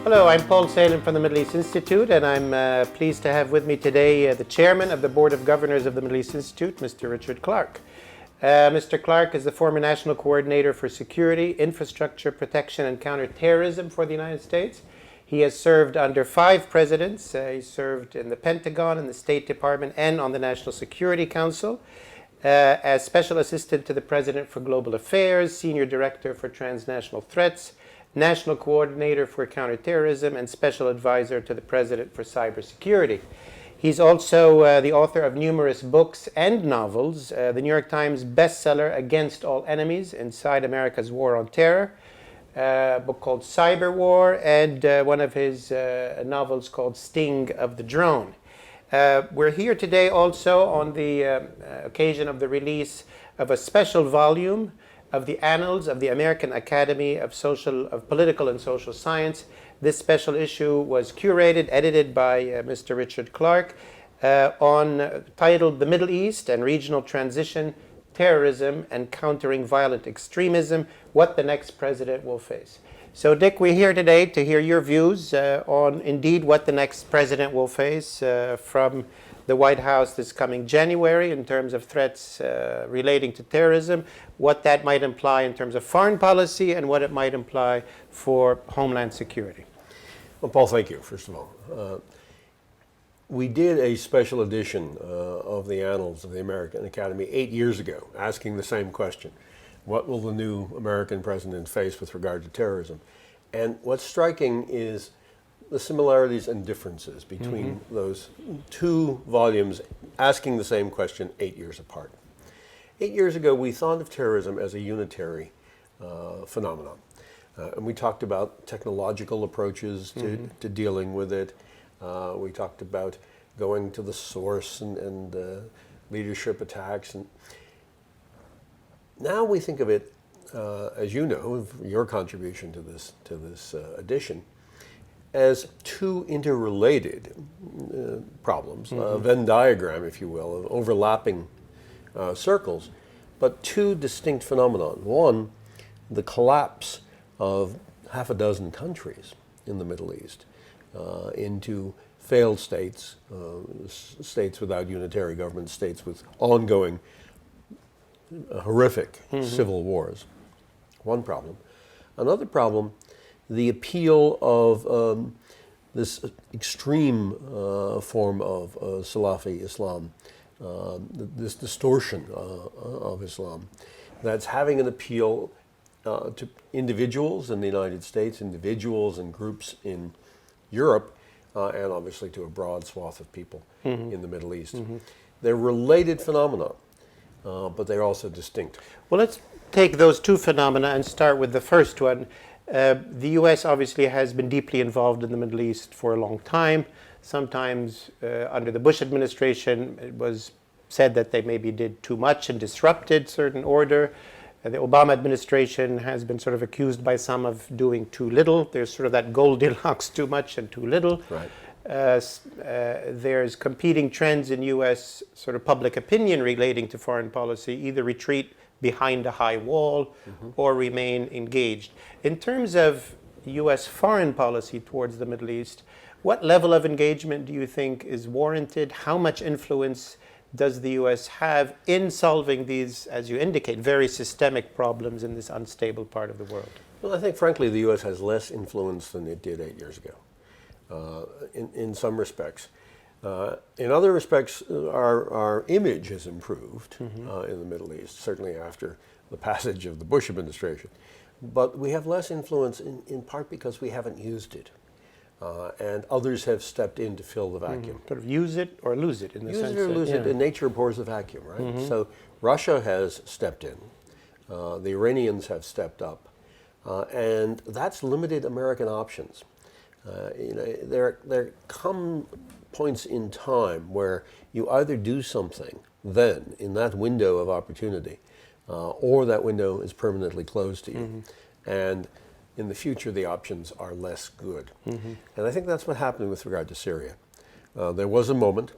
Hello, I'm Paul Salem from the Middle East Institute, and I'm pleased to have with me today the chairman of the Board of Governors of the Middle East Institute, Mr. Richard Clarke. Mr. Clarke is the former National Coordinator for Security, Infrastructure, Protection and Counterterrorism for the United States. He has served under 5 presidents. He served in the Pentagon, in the State Department, and on the National Security Council. As Special Assistant to the President for Global Affairs, Senior Director for Transnational Threats, National Coordinator for Counterterrorism, and Special Advisor to the President for Cybersecurity. He's also the author of numerous books and novels, the New York Times bestseller Against All Enemies, Inside America's War on Terror, a book called Cyber War, and one of his novels called Sting of the Drone. We're here today also on the occasion of the release of a special volume of the Annals of the American Academy of Political and Social Science. This special issue was curated, edited by Mr. Richard Clarke, titled The Middle East and Regional Transition, Terrorism and Countering Violent Extremism, What the Next President Will Face. So Dick, we're here today to hear your views on indeed what the next president will face from the White House this coming January in terms of threats relating to terrorism, what that might imply in terms of foreign policy, and what it might imply for homeland security. Well, Paul, thank you, first of all. We did a special edition of the Annals of the American Academy 8 years ago, asking the same question. What will the new American president face with regard to terrorism? And what's striking is the similarities and differences between those 2 volumes asking the same question 8 years apart. 8 years ago, we thought of terrorism as a unitary phenomenon. And we talked about technological approaches to dealing with it. We talked about going to the source and leadership attacks. And now we think of it, as you know, your contribution to this edition, as 2 interrelated problems, a Venn diagram, if you will, of overlapping circles, but 2 distinct phenomena. One, the collapse of half a dozen countries in the Middle East into failed states, states without unitary government, states with ongoing horrific civil wars. One problem. Another problem, the appeal of this extreme form of Salafi Islam, this distortion of Islam, that's having an appeal to individuals in the United States, individuals and groups in Europe, and obviously to a broad swath of people in the Middle East. They're related phenomena, but they're also distinct. Well, let's take those 2 phenomena and start with the first one. The U.S. obviously has been deeply involved in the Middle East for a long time. Sometimes under the Bush administration, it was said that they maybe did too much and disrupted certain order. The Obama administration has been sort of accused by some of doing too little. There's sort of that Goldilocks, too much and too little. Right. There's competing trends in U.S. sort of public opinion relating to foreign policy, either retreat behind a high wall or remain engaged. In terms of U.S. foreign policy towards the Middle East, what level of engagement do you think is warranted? How much influence does the U.S. have in solving these, as you indicate, very systemic problems in this unstable part of the world? Well, I think, frankly, the U.S. has less influence than it did 8 years ago, in some respects. In other respects, our image has improved in the Middle East, certainly after the passage of the Bush administration. But we have less influence in part because we haven't used it. And others have stepped in to fill the vacuum. Sort of use it or lose it in the sense Use it or lose it, and nature abhors the vacuum, right? So Russia has stepped in. The Iranians have stepped up. And that's limited American options. There come points in time where you either do something then, in that window of opportunity, or that window is permanently closed to you. And in the future, the options are less good. And I think that's what happened with regard to Syria. There was a moment,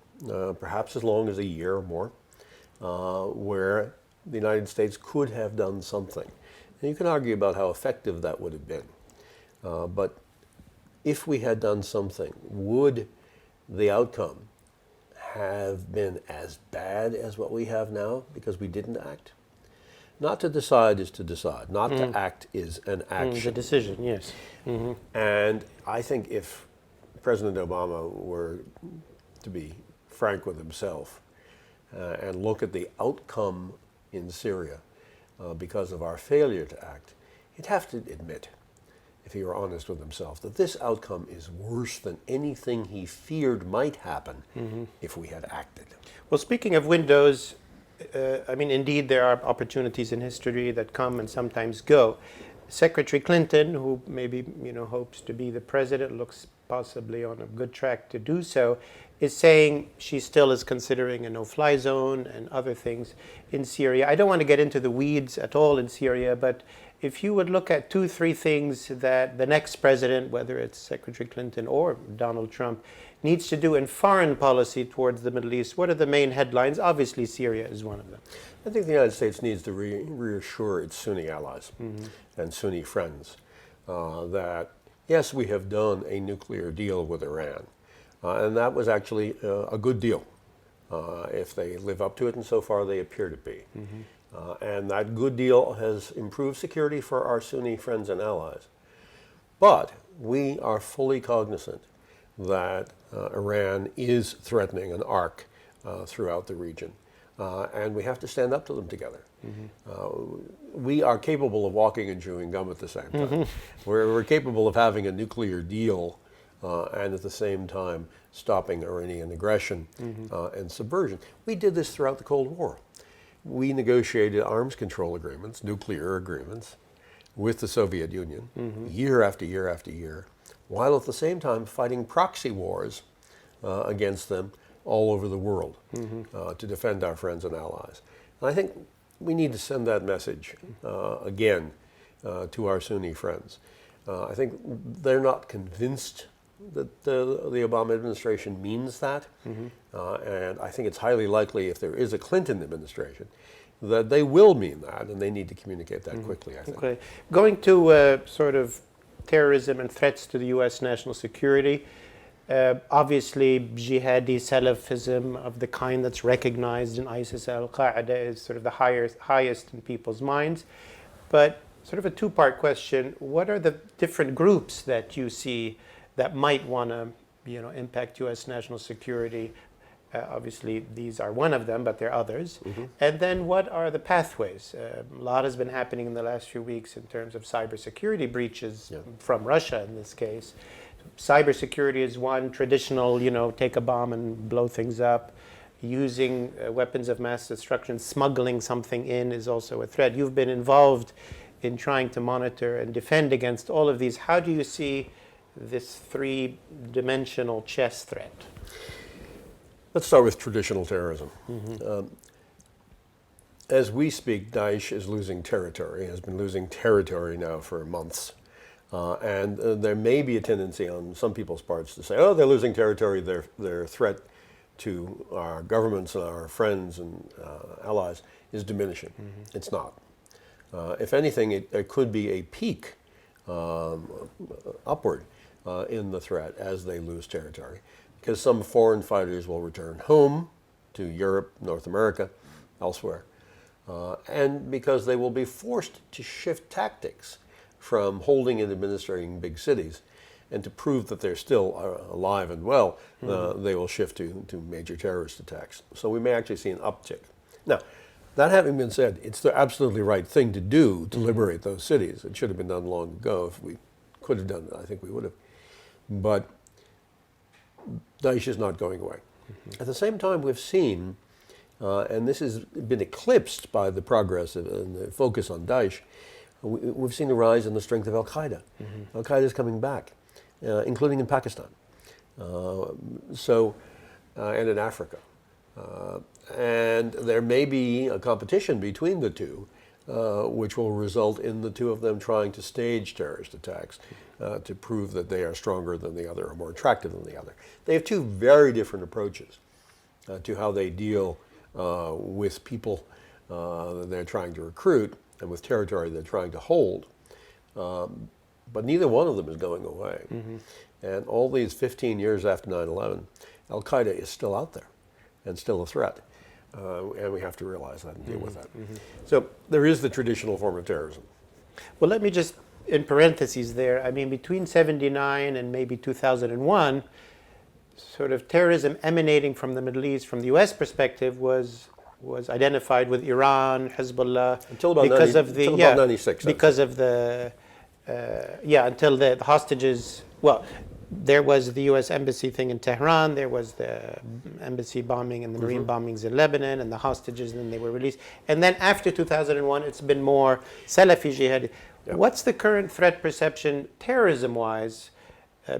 perhaps as long as a year or more, where the United States could have done something. And you can argue about how effective that would have been. But if we had done something, would the outcome have been as bad as what we have now because we didn't act? Not to decide is to decide. Not to act is an The action. decision, yes. And I think if President Obama were to be frank with himself and look at the outcome in Syria because of our failure to act, he'd have to admit, if he were honest with himself, that this outcome is worse than anything he feared might happen if we had acted. Well, speaking of windows, I mean, indeed, there are opportunities in history that come and sometimes go. Secretary Clinton, who maybe hopes to be the president, looks possibly on a good track to do so, is saying she still is considering a no-fly zone and other things in Syria. I don't want to get into the weeds at all in Syria, but if you would look at 2-3 things that the next president, whether it's Secretary Clinton or Donald Trump, needs to do in foreign policy towards the Middle East, what are the main headlines? Obviously, Syria is one of them. I think the United States needs to reassure its Sunni allies and Sunni friends that, yes, we have done a nuclear deal with Iran. And that was actually a good deal if they live up to it, and so far they appear to be. And that good deal has improved security for our Sunni friends and allies. But we are fully cognizant that Iran is threatening an arc throughout the region. And we have to stand up to them together. We are capable of walking and chewing gum at the same time. We're capable of having a nuclear deal and at the same time stopping Iranian aggression and subversion. We did this throughout the Cold War. We negotiated arms control agreements, nuclear agreements, with the Soviet Union year after year after year, while at the same time fighting proxy wars against them all over the world to defend our friends and allies. And I think we need to send that message again to our Sunni friends. I think they're not convinced that the Obama administration means that. And I think it's highly likely if there is a Clinton administration that they will mean that, and they need to communicate that quickly, I think. Okay. Going to sort of terrorism and threats to the U.S. national security, obviously jihadi Salafism of the kind that's recognized in ISIS, Al-Qaeda is sort of the highest in people's minds. But sort of a two-part question, what are the different groups that you see that might want to impact U.S. national security? Obviously, these are one of them, but there are others. And then what are the pathways? A lot has been happening in the last few weeks in terms of cybersecurity breaches from Russia in this case. Cybersecurity is one, traditional, take a bomb and blow things up. Using weapons of mass destruction, smuggling something in is also a threat. You've been involved in trying to monitor and defend against all of these. How do you see this three-dimensional chess threat? Let's start with traditional terrorism. As we speak, Daesh is losing territory, has been losing territory now for months. And there may be a tendency on some people's parts to say, oh, they're losing territory, their threat to our governments and our friends and allies is diminishing. It's not. If anything, it could be a peak upward in the threat as they lose territory, because some foreign fighters will return home to Europe, North America, elsewhere, and because they will be forced to shift tactics from holding and administrating big cities, and to prove that they're still alive and well, they will shift to major terrorist attacks. So we may actually see an uptick. Now, that having been said, it's the absolutely right thing to do to liberate those cities. It should have been done long ago. If we could have done it, I think we would have. But Daesh is not going away. At the same time, we've seen, and this has been eclipsed by the progress and the focus on Daesh, we've seen the rise in the strength of Al-Qaeda. Al-Qaeda is coming back, including in Pakistan, and in Africa. And there may be a competition between the two, which will result in the two of them trying to stage terrorist attacks to prove that they are stronger than the other or more attractive than the other. They have two very different approaches to how they deal with people that they're trying to recruit and with territory they're trying to hold. but neither one of them is going away. And all these 15 years after 9/11, Al-Qaeda is still out there and still a threat. And we have to realize that and deal with that. So there is the traditional form of terrorism. Well, let me just, in parentheses there, I mean, between 79 and maybe 2001, sort of terrorism emanating from the Middle East, from the U.S. perspective, was identified with Iran, Hezbollah, Until about because 90 of the until about 96, because of the until the hostages. Well, there was the U.S. embassy thing in Tehran. There was the embassy bombing and the marine bombings in Lebanon, and the hostages. And then they were released. And then after 2001, it's been more Salafi jihad. Yeah. What's the current threat perception, terrorism-wise?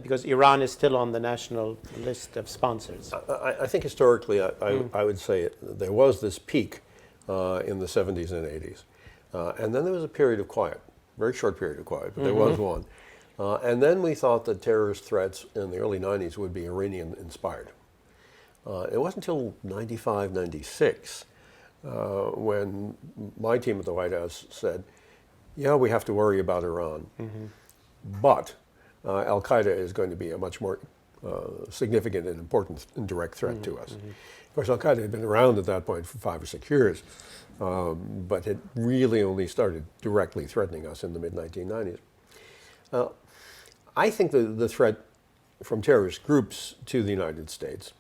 Because Iran is still on the national list of sponsors. I think historically, I would say there was this peak in the 70s and 80s. And then there was a period of quiet, very short period of quiet, but there was one. And then we thought that terrorist threats in the early 90s would be Iranian-inspired. It wasn't until 95, 96 when my team at the White House said, yeah, we have to worry about Iran, but Al-Qaeda is going to be a much more significant and important and direct threat to us. Of course, Al-Qaeda had been around at that point for 5 or 6 years, but it really only started directly threatening us in the mid-1990s. I think the threat from terrorist groups to the United States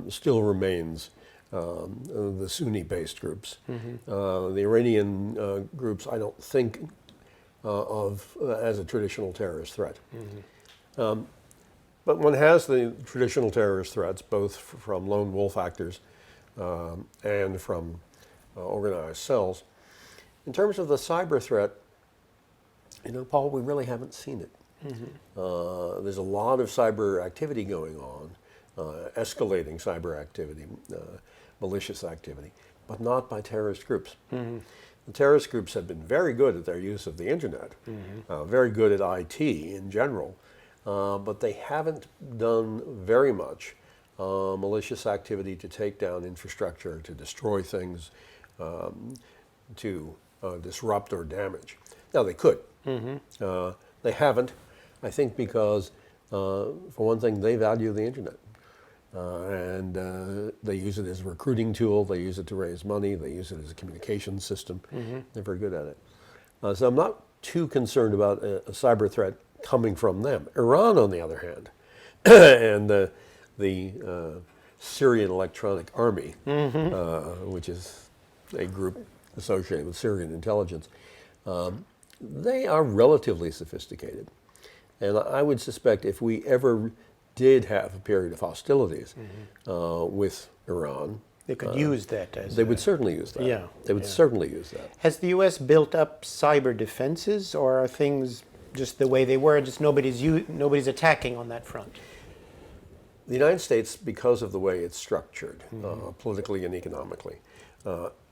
still remains the Sunni-based groups. The Iranian groups, I don't think of as a traditional terrorist threat. But one has the traditional terrorist threats, both from lone wolf actors and from organized cells. In terms of the cyber threat, Paul, we really haven't seen it. There's a lot of cyber activity going on, escalating cyber activity, malicious activity, but not by terrorist groups. The terrorist groups have been very good at their use of the internet, very good at IT in general, but they haven't done very much malicious activity to take down infrastructure, to destroy things, to disrupt or damage. Now, they could. They haven't, I think, because, for one thing, they value the internet. And they use it as a recruiting tool, they use it to raise money, they use it as a communication system. They're very good at it. So I'm not too concerned about a cyber threat coming from them. Iran, on the other hand, and the Syrian Electronic Army, which is a group associated with Syrian intelligence, they are relatively sophisticated. And I would suspect if we ever did have a period of hostilities with Iran, They could use that as they would certainly use that. Yeah, They would yeah. certainly use that. Has the U.S. built up cyber defenses, or are things just the way they were, just nobody's attacking on that front? The United States, because of the way it's structured, politically and economically,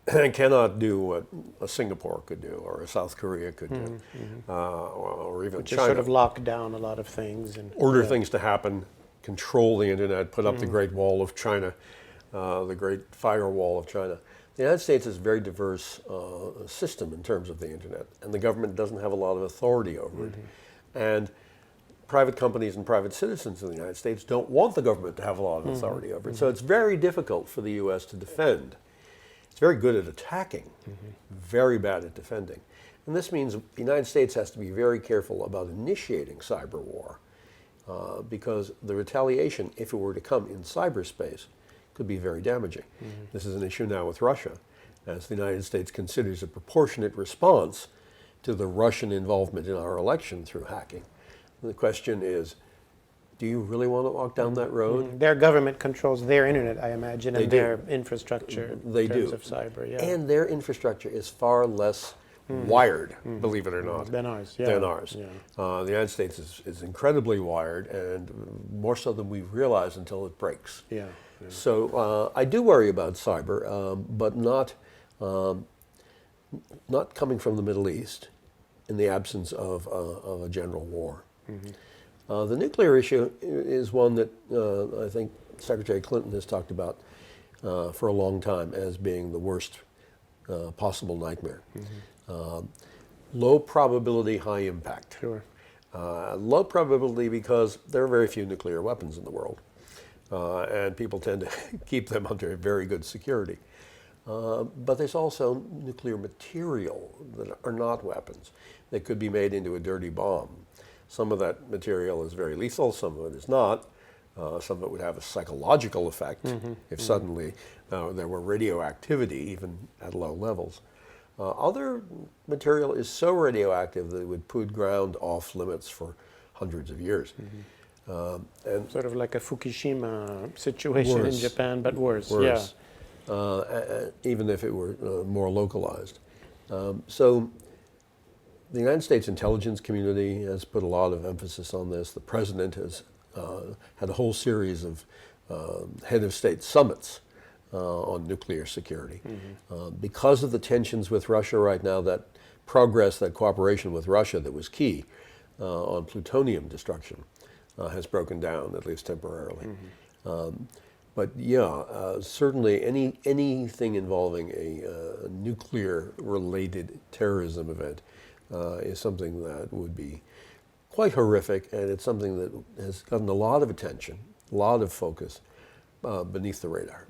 cannot do what a Singapore could do, or a South Korea could do, or even Just China. sort of lock down a lot of things and Order things to happen, control the internet, put up the Great Wall of China, the Great Firewall of China. The United States is a very diverse system in terms of the internet, and the government doesn't have a lot of authority over it. And private companies and private citizens in the United States don't want the government to have a lot of authority over it. So it's very difficult for the U.S. to defend. It's very good at attacking, very bad at defending. And this means the United States has to be very careful about initiating cyber war, because the retaliation, if it were to come in cyberspace, could be very damaging. This is an issue now with Russia, as the United States considers a proportionate response to the Russian involvement in our election through hacking. The question is, do you really want to walk down that road? their government controls their internet, I imagine, They and do. their infrastructure They in terms do. of cyber. Yeah. And their infrastructure is far less wired, believe it or not, Than ours, yeah. than ours. Yeah. The United States is incredibly wired, and more so than we realize until it breaks. Yeah. So I do worry about cyber, but not coming from the Middle East in the absence of a general war. The nuclear issue is one that I think Secretary Clinton has talked about for a long time as being the worst possible nightmare. Low probability, high impact. Sure. Low probability because there are very few nuclear weapons in the world, and people tend to keep them under very good security. But there's also nuclear material that are not weapons that could be made into a dirty bomb. Some of that material is very lethal, some of it is not. Some of it would have a psychological effect if suddenly there were radioactivity, even at low levels. Other material is so radioactive that it would put ground off limits for hundreds of years. And Sort of like a Fukushima situation in Japan, but worse. Worse. Even if it were more localized. So the United States intelligence community has put a lot of emphasis on this. The president has had a whole series of head of state summits on nuclear security. Because of the tensions with Russia right now, that progress, that cooperation with Russia that was key on plutonium destruction has broken down, at least temporarily. But yeah, certainly anything involving a nuclear-related terrorism event is something that would be quite horrific, and it's something that has gotten a lot of attention, a lot of focus beneath the radar.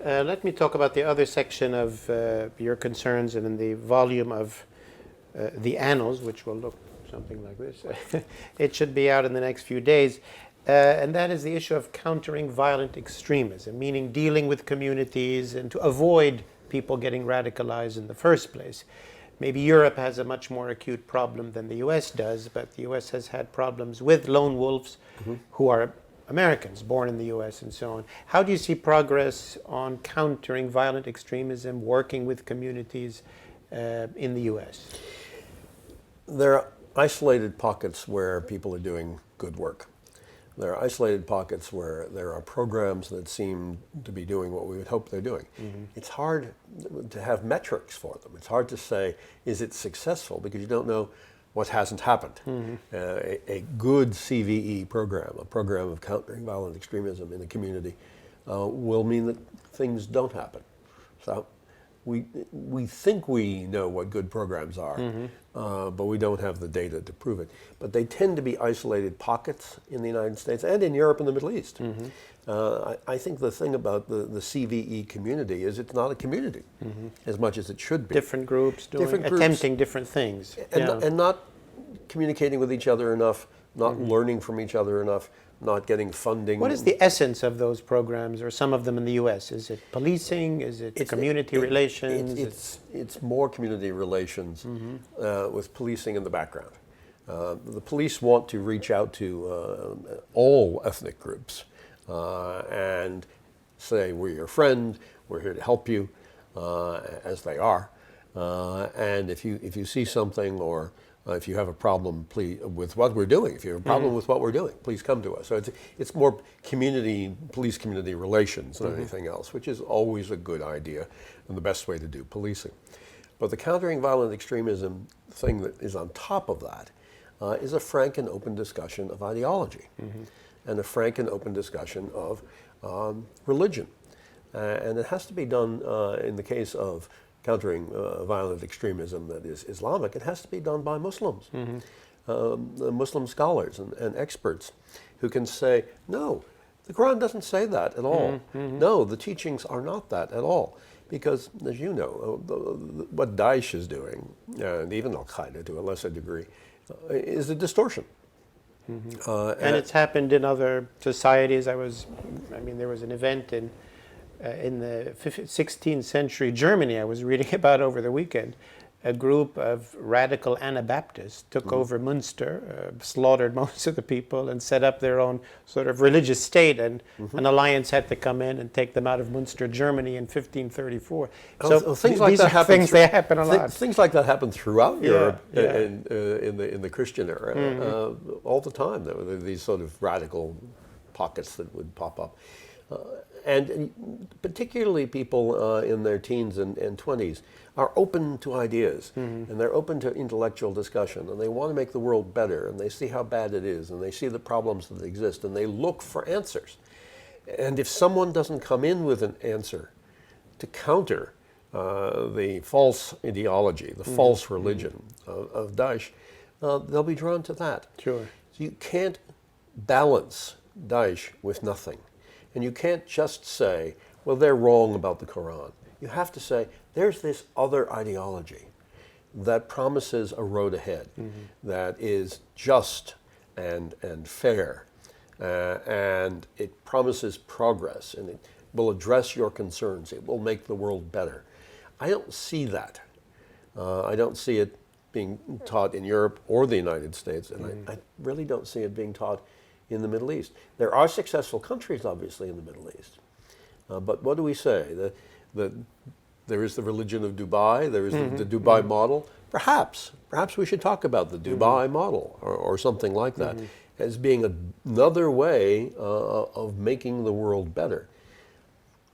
Let me talk about the other section of your concerns and in the volume of the Annals, which will look something like this. It should be out in the next few days. And that is the issue of countering violent extremism, meaning dealing with communities and to avoid people getting radicalized in the first place. Maybe Europe has a much more acute problem than the US does, but the US has had problems with lone wolves who are Americans born in the US and so on. How do you see progress on countering violent extremism, working with communities in the US? There are isolated pockets where people are doing good work. There are isolated pockets where there are programs that seem to be doing what we would hope they're doing. It's hard to have metrics for them. It's hard to say, is it successful? Because you don't know what hasn't happened. A good CVE program, a program of countering violent extremism in the community, will mean that things don't happen. So we think we know what good programs are, but we don't have the data to prove it. But they tend to be isolated pockets in the United States and in Europe and the Middle East. I think the thing about the CVE community is it's not a community as much as it should be. Different groups doing, attempting different things. And not communicating with each other enough, not learning from each other enough, not getting funding. What is the essence of those programs, or some of them in the U.S.? Is it policing? Is it community relations? It's more community relations with policing in the background. The police want to reach out to all ethnic groups and say, we're your friend, we're here to help you, as they are. And if you see something or if you have a problem with what we're doing, if you have a problem with what we're doing, please come to us. So it's more police community relations than anything else, which is always a good idea and the best way to do policing. But the countering violent extremism thing that is on top of that is a frank and open discussion of ideology and a frank and open discussion of religion. And it has to be done in the case of countering violent extremism that is Islamic, it has to be done by Muslims, Muslim scholars and experts who can say, no, the Quran doesn't say that at all. No, the teachings are not that at all. Because, as you know, what Daesh is doing, and even Al-Qaeda to a lesser degree, is a distortion. And it's happened in other societies. There was an event in the 16th century Germany I was reading about over the weekend. A group of radical Anabaptists took over Munster, slaughtered most of the people, and set up their own sort of religious state. And an alliance had to come in and take them out of Munster, Germany in 1534. So things like that happen. Things they happen a lot. Things like that happen throughout Europe in the Christian era all the time. There were these sort of radical pockets that would pop up. And particularly people in their teens and 20s are open to ideas, and they're open to intellectual discussion, and they want to make the world better, and they see how bad it is, and they see the problems that exist, and they look for answers. And if someone doesn't come in with an answer to counter the false ideology, the false religion of Daesh, they'll be drawn to that. Sure. So you can't balance Daesh with nothing. And you can't just say, well, they're wrong about the Quran. You have to say, there's this other ideology that promises a road ahead that is just and fair, and it promises progress, and it will address your concerns. It will make the world better. I don't see that. I don't see it being taught in Europe or the United States, and I really don't see it being taught in the Middle East. There are successful countries, obviously, in the Middle East. But what do we say? There is the religion of Dubai, there is the Dubai model. Perhaps we should talk about the Dubai model or something like that as being another way of making the world better.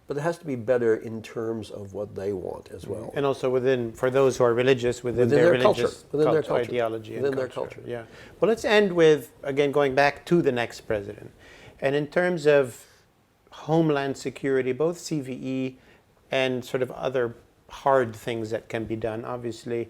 But it has to be better in terms of what they want as well. And also for those who are religious, within their religious culture, ideology and their culture. culture. Yeah. Well, let's end with, again, going back to the next president. And in terms of homeland security, both CVE and sort of other hard things that can be done. Obviously,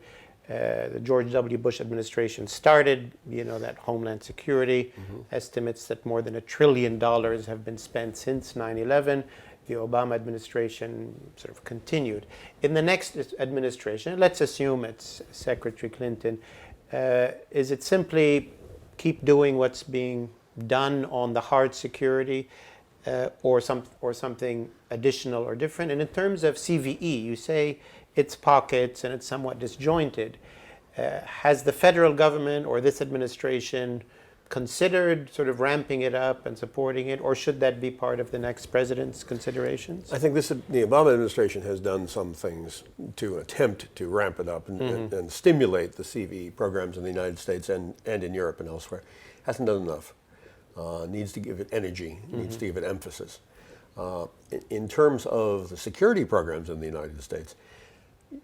the George W. Bush administration started, that homeland security. Estimates that more than $1 trillion have been spent since 9/11. The Obama administration sort of continued. In the next administration, let's assume it's Secretary Clinton, is it simply keep doing what's being done on the hard security, or something additional or different? And in terms of CVE, you say it's pockets and it's somewhat disjointed. Has the federal government or this administration considered sort of ramping it up and supporting it, or should that be part of the next president's considerations? I think the Obama administration has done some things to attempt to ramp it up and stimulate the CVE programs in the United States and in Europe and elsewhere. Hasn't done enough. Needs to give it energy, needs to give it emphasis. In terms of the security programs in the United States,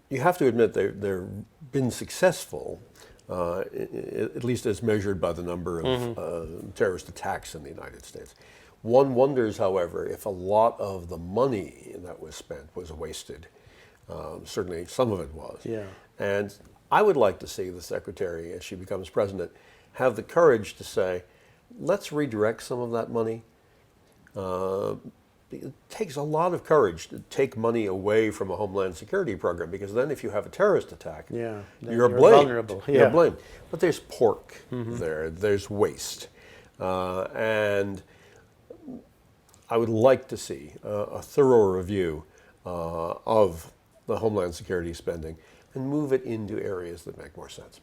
you have to admit they've been successful, at least as measured by the number of terrorist attacks in the United States. One wonders, however, if a lot of the money that was spent was wasted. Certainly some of it was. Yeah. And I would like to see the Secretary, as she becomes president, have the courage to say, let's redirect some of that money. It takes a lot of courage to take money away from a homeland security program, because then if you have a terrorist attack, you're blamed. Vulnerable. Yeah. You're blamed. But there's pork there, there's waste. And I would like to see a thorough review of the homeland security spending and move it into areas that make more sense.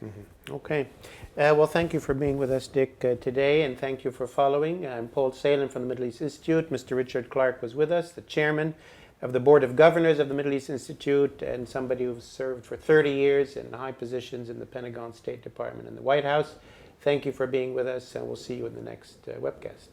Okay. Well, thank you for being with us, Dick, today, and thank you for following. I'm Paul Salem from the Middle East Institute. Mr. Richard Clark was with us, the chairman of the Board of Governors of the Middle East Institute, and somebody who's served for 30 years in high positions in the Pentagon, State Department, and the White House. Thank you for being with us, and we'll see you in the next webcast.